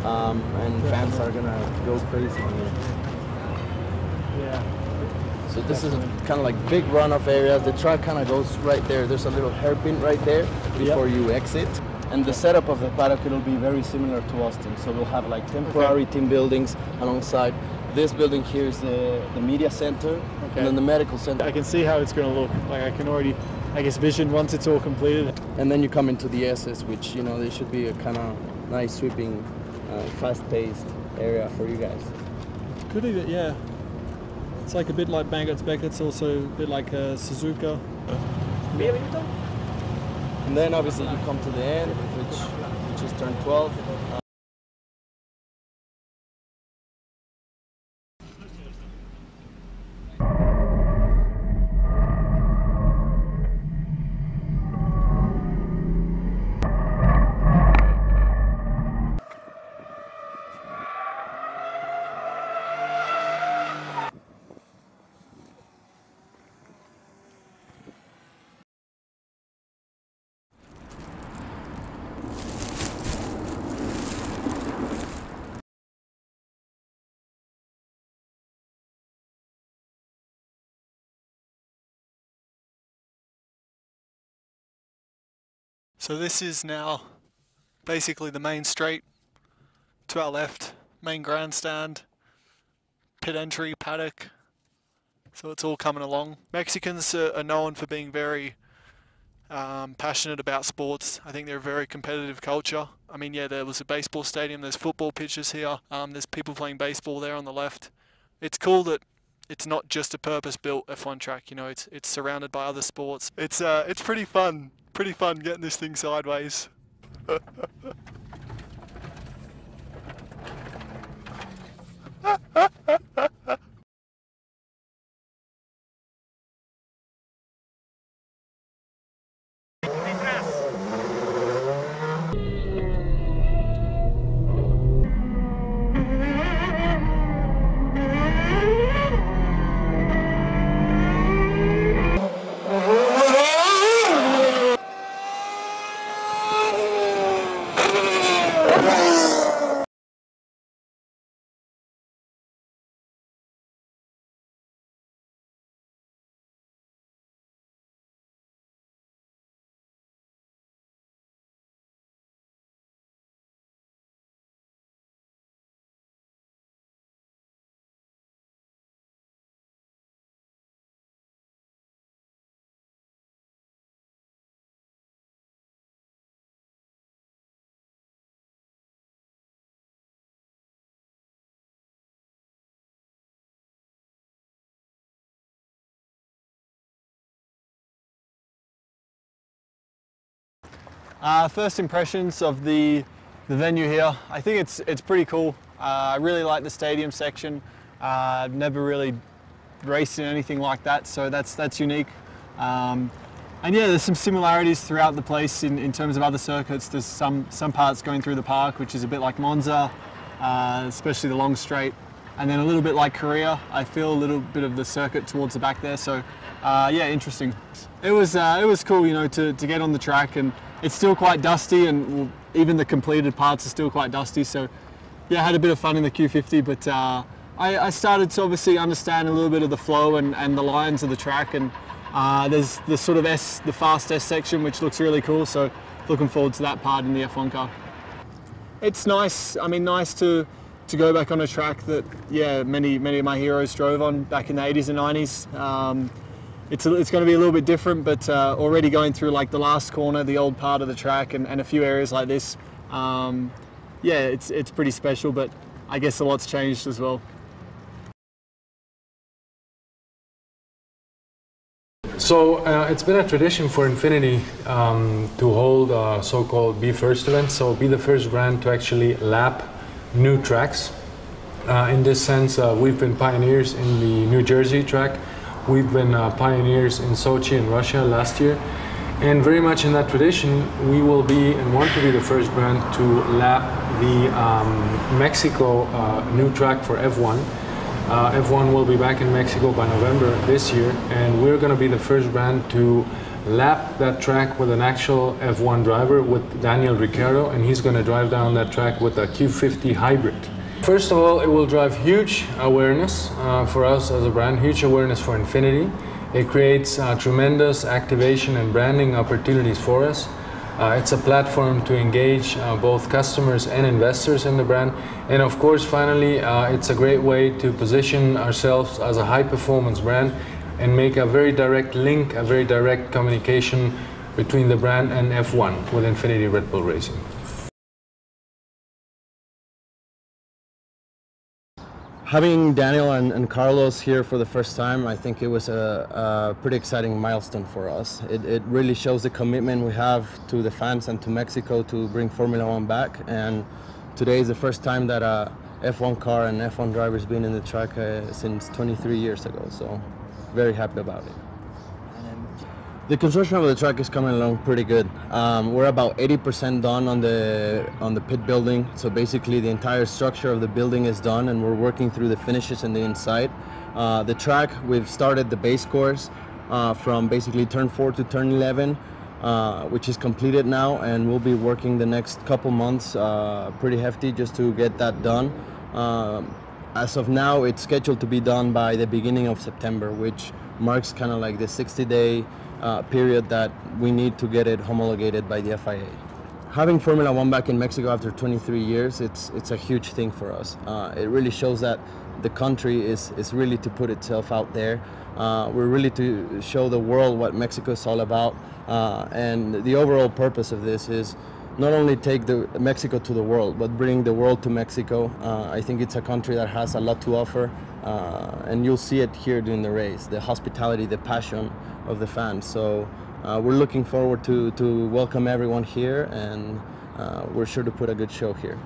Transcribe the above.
and fans are gonna go crazy here. Yeah. So this is kind of like big runoff areas. The track kind of goes right there. There's a little hairpin right there before you exit. And the setup of the paddock, it'll be very similar to Austin. So we'll have like temporary team buildings alongside. This building here is the media center, and then the medical center. I can see how it's going to look. Like I can already, I guess, vision once it's all completed. And then you come into the S's, which, you know, they should be a kind of nice, sweeping, fast-paced area for you guys. Could be, yeah. It's like a bit like Banggo's Beck. It's also a bit like Suzuka. And then obviously you come to the end, which is turn 12. So this is now basically the main straight. To our left, main grandstand, pit entry, paddock. So it's all coming along. Mexicans are known for being very passionate about sports. I think they're a very competitive culture. I mean, yeah, there was a baseball stadium, there's football pitches here, there's people playing baseball there on the left. It's cool that it's not just a purpose-built F1 track, you know, it's surrounded by other sports. It's pretty fun getting this thing sideways. First impressions of the venue here. I think it's pretty cool. I really like the stadium section. I've never really raced in anything like that, so that's unique. And yeah, there's some similarities throughout the place in terms of other circuits. There's some parts going through the park, which is a bit like Monza, especially the long straight. And then a little bit like Korea, I feel a little bit of the circuit towards the back there. So yeah, interesting. It was cool, you know, to get on the track, and it's still quite dusty, and even the completed parts are still quite dusty. So yeah, I had a bit of fun in the Q50, but I started to obviously understand a little bit of the flow and the lines of the track, and there's the sort of the fast S section, which looks really cool. So looking forward to that part in the F1 car. It's nice. I mean, nice to go back on a track that, yeah, many of my heroes drove on back in the 80s and 90s. It's going to be a little bit different, but already going through like the last corner, the old part of the track, and a few areas like this, yeah, it's pretty special, but I guess a lot's changed as well. So it's been a tradition for Infiniti to hold a so-called Be First event, so be the first brand to actually lap new tracks. In this sense, we've been pioneers in the New Jersey track. We've been pioneers in Sochi in Russia last year, and very much in that tradition, we will be and want to be the first brand to lap the Mexico new track for F1. F1 will be back in Mexico by November this year, and we're going to be the first brand to lap that track with an actual F1 driver, with Daniel Ricciardo, and he's going to drive down that track with a Q50 hybrid. First of all, it will drive huge awareness for us as a brand, huge awareness for Infiniti. It creates tremendous activation and branding opportunities for us. It's a platform to engage both customers and investors in the brand. And of course, finally, it's a great way to position ourselves as a high-performance brand and make a very direct link, a very direct communication between the brand and F1 with Infiniti Red Bull Racing. Having Daniel and Carlos here for the first time, I think it was a pretty exciting milestone for us. It really shows the commitment we have to the fans and to Mexico to bring Formula One back. And today is the first time that a F1 car and F1 driver's been in the track since 23 years ago. So very happy about it. The construction of the track is coming along pretty good. We're about 80% done on the pit building. So basically the entire structure of the building is done, and we're working through the finishes in the inside. The track, we've started the base course from basically turn 4 to turn 11, which is completed now, and we'll be working the next couple months pretty hefty just to get that done. As of now, it's scheduled to be done by the beginning of September, which marks kind of like the 60-day period that we need to get it homologated by the FIA. Having Formula One back in Mexico after 23 years, it's a huge thing for us. It really shows that the country is really to put itself out there. We're really to show the world what Mexico is all about. And the overall purpose of this is not only take Mexico to the world, but bring the world to Mexico. I think it's a country that has a lot to offer, and you'll see it here during the race, the hospitality, the passion of the fans. So we're looking forward to welcome everyone here, and we're sure to put a good show here.